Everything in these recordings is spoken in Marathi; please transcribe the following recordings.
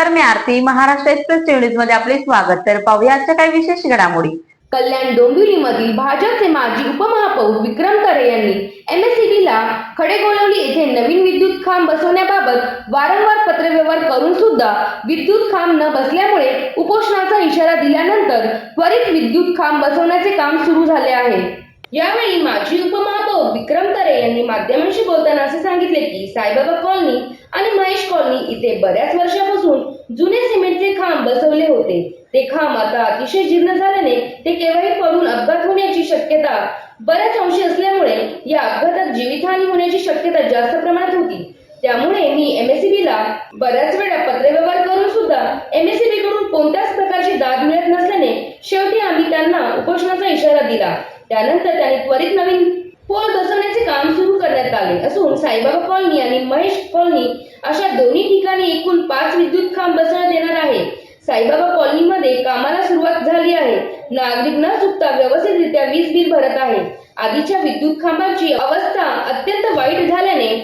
नमस्कार, मी आरती. महाराष्ट्र एक्सप्रेस न्यूज मध्ये आपले स्वागत. तर पाहूया आजच्या काही विशेष घडामोडी. कल्याण डोंबिवलीमधील भाजपचे माजी उपमहापौर विक्रम तरे यांनी एमएससीबीला खडेगोलवली येथे नवीन विद्युत खांब बसवण्याबाबत वारंवार पत्रव्यवहार करून सुद्धा विद्युत खांब न बसल्यामुळे उपोषणाचा इशारा दिल्यानंतर त्वरित विद्युत खांब बसवण्याचे काम सुरू झाले आहे. यावेळी माजी उपमहापौर विक्रम तरे यांनी माध्यमांशी बोलताना असे सांगितले की साईबाबा कॉलनी आणि महेश कॉलनी इथे बऱ्याच वर्षापासून जुने सिमेंटचे खांब बसवले होते. ते खांब आता अतिशय जीर्ण झाल्याने ते केव्हाही पडून अपघात होण्याची शक्यता बऱ्याच अंशी असल्यामुळे या अपघातात जीवितहानी होण्याची शक्यता जास्त प्रमाणात होती. त्यामुळे मी एमएससीबीला बऱ्याच वेळा पत्रव्यवहार करून सुद्धा एमएससीबी कडून कोणत्याच प्रकारची दाद मिळत नसल्याने शेवटी आम्ही त्यांना उपोषणाचा इशारा दिला. त्यानंतर त्यांनी त्वरित नवीन पोल बसवण्याचे काम सुरू करण्यात आले असून साईबाबा कॉलनी आणि महेश कॉलनी अशा दोन्ही ठिकाणी एकूण 5 विद्युत खांब बसवण्यात येणार आहे. साईबाबा कॉलनीमध्ये कामाला सुरुवात झाली आहे. नागरिक न चुकता व्यवस्थितरित्या वीज बिल भरत आहे. आधीच्या विद्युत खांबाची अवस्था अत्यंत वाईट झाल्याने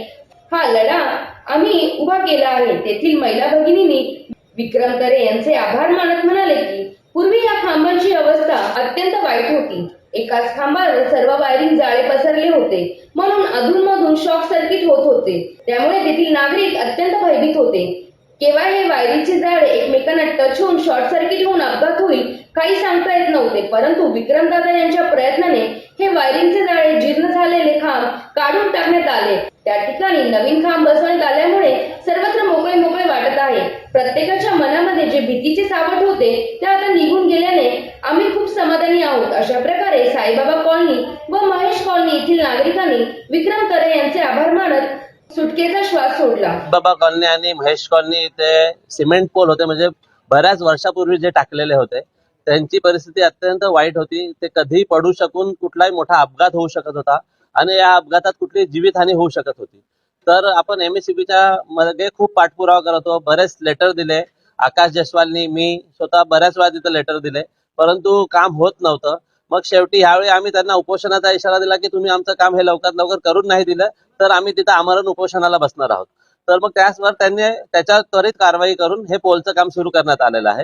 हा लढा आम्ही उभा केला आहे. तेथील महिला भगिनींनी विक्रम तरे यांचे आभार मानत म्हणाले की पूर्वी या खांबांची अवस्था अत्यंत वाईट होती. एकाच खांबावर सर्व वायरिंग जाळे पसरले होते, म्हणून अधूनमधून शॉक सर्किट होत होते. त्यामुळे तेथील नागरिक अत्यंत भयभीत होते. केव्हा हे वायरिंगचे जाळे एकमेकांना टच होऊन शॉर्ट सर्किट होऊन अपघात होईल काही सांगता येत नव्हते. परंतु विक्रमदादा यांच्या प्रयत्नाने हे वायरिंगचे जाळे जीर्ण झालेले खांब काढून टाकण्यात आले. त्या ठिकाणी नवीन खांब बसवण्यात आल्यामुळे सर्वत्र मोकळे मोकळे वाटत आहे. प्रत्येकाच्या मनामध्ये जे भीतीचे सावट होते ते आता निघून गेल्याने आम्ही खूप समाधानी आहोत. अशा प्रकारे साईबाबा कॉलनी व महेश कॉलनी येथील नागरिकांनी विक्रम तरे यांचे आभार मानत सुटकेचा श्वास सोडला. बाबा कॉलनी आणि महेश कॉलनी इथे सिमेंट पोल होते, म्हणजे बऱ्याच वर्षापूर्वी जे टाकलेले होते त्यांची परिस्थिती अत्यंत वाईट होती. ते कधीही पडू शकून कुठलाही मोठा अपघात होऊ शकत होता आणि या अपघातात कुठली जीवितहानी होऊ शकत होती. तर आपण एमएससीबीच्या मध्ये खूप पाठपुरावा करत होतो. बरेच लेटर दिले. आकाश जयस्वालनी, मी स्वतः बऱ्याच वेळा तिथे लेटर दिले, परंतु काम होत नव्हतं. मग शेवटी ह्यावेळी आम्ही त्यांना उपोषणाचा इशारा दिला की तुम्ही आमचं काम हे लवकरात लवकर करून नाही दिलं तर आम्ही तिथं आमरण उपोषणाला बसणार आहोत. तर मग त्याचवर त्यांनी त्याच्यावर त्वरित कारवाई करून हे पोलचं काम सुरू करण्यात आलेलं आहे.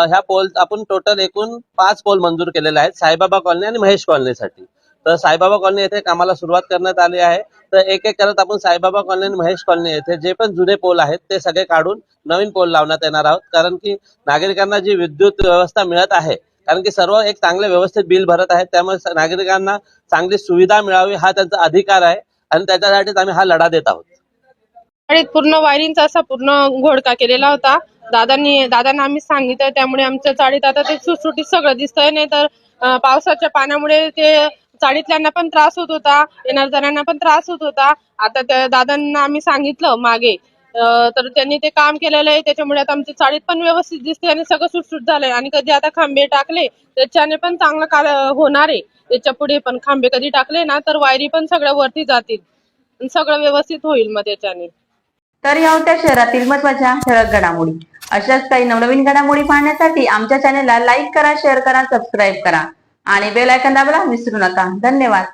ह्या पोल आपण टोटल एकूण 5 पोल मंजूर केलेले आहेत साईबाबा कॉलनी आणि महेश कॉलनीसाठी. तर साईबाबा कॉलनी येथे कामाला सुरुवात करण्यात आली आहे. तर एक एक करत आपण साईबाबा कॉलनी आणि महेश कॉलनी येथे जे पण जुने पोल आहेत ते सगळे काढून नवीन पोल लावण्यात येणार आहोत. कारण की नागरिकांना जी विद्युत व्यवस्था मिळत आहे, कारण की सर्व एक चांगले व्यवस्थित बिल भरत आहेत, त्यामुळे नागरिकांना चांगली सुविधा मिळावी हा त्यांचा अधिकार आहे आणि त्याच्यासाठीच आम्ही हा लढा देत आहोत. पूर्ण वायरिंगचा असा पूर्ण घोडका केलेला होता. दादांना आम्ही सांगितलं, त्यामुळे आमच्या चाळीत आता ते सुटसुटीत सगळं दिसतंय. नाही तर पावसाच्या पाण्यामुळे ते चाळीतल्यांना पण त्रास होत होता, येणार जाणाऱ्यांना पण त्रास होत होता. आता त्या दादांना आम्ही सांगितलं मागे, तर त्यांनी ते काम केलेलं आहे. त्याच्यामुळे आता आमच्या चाळीत पण व्यवस्थित दिसते आणि सगळं सुटसुट झालंय. आणि कधी आता खांबे टाकले त्याच्याने पण चांगलं कार्य होणार आहे. त्याच्या पुढे पण खांबे कधी टाकले ना तर वायरी पण सगळ्या वरती जातील, सगळं व्यवस्थित होईल मग त्याच्याने. तर या होत्या शहरातील महत्त्वाच्या ठळक घडामोडी. अशाच काही नवनवीन घडामोडी पाहण्यासाठी आमच्या चॅनलला लाईक करा, शेअर करा, सबस्क्राईब करा आणि बेल आयकॉन दाबायला विसरू नका. धन्यवाद.